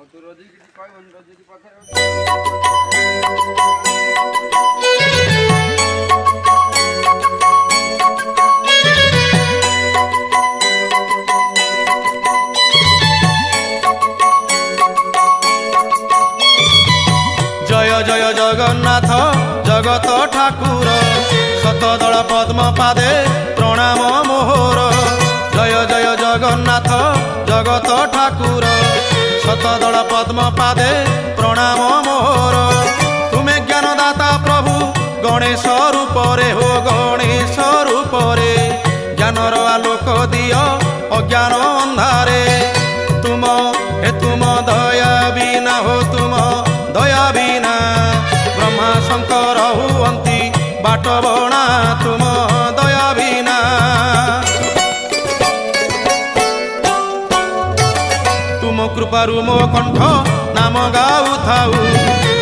तू रोजी की कोई बन रोजी की पथे जय जय जगन्नाथ जगत ठाकुर शतदल पद्म पादे प्रणाम मोहर। जय जय जगन्नाथ जगत ठाकुर शतदल पद्म पादे प्रणाम मोहर। तुमे ज्ञानदाता प्रभु गणेश रूप रे हो गणेश रूप रे ज्ञानर आलोक दियो अज्ञान अंधारे। तुम दया बिना हो तुम दया बिना ब्रह्मा शंकर हुअंती बाट बणा तुम दया बिना। तुम कृपारु मो कंठ नाम गाऊ थाऊ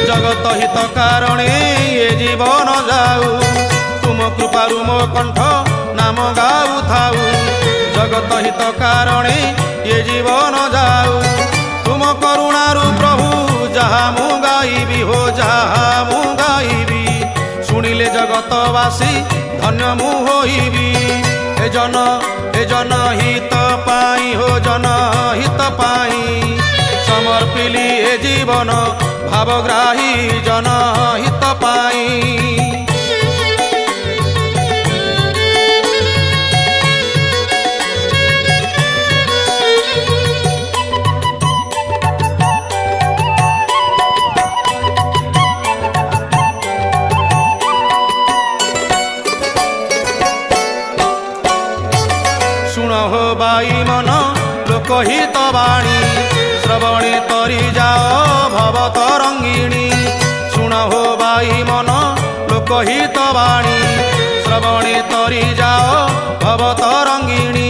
जगत हित कारणे ये जीवन जाऊ। तुम कृपारु मो कंठ नाम गाऊ थाऊ जगत हित कारणे ये जीवन जाऊ। तुम करुणारु प्रभु जहा मु गाइबी हो जहा मु गाइबी शुणिले जगतवासी धन्य मु होइबी। ए जन हित पाई हो जन हित पाई समर्पिली ए जीवन भावग्राही जन हित पाई। शुण हो बाई मन लोकहित वाणी श्रवणे तरी जाओ भव तरंगिणी। शुण हो बाई मन लोकहित वाणी श्रवणे तरी जाओ भव तरंगिणी।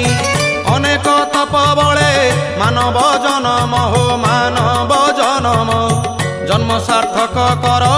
अनेक तप बळे मानव जन्म हो मानव जन्म जन्म सार्थक कर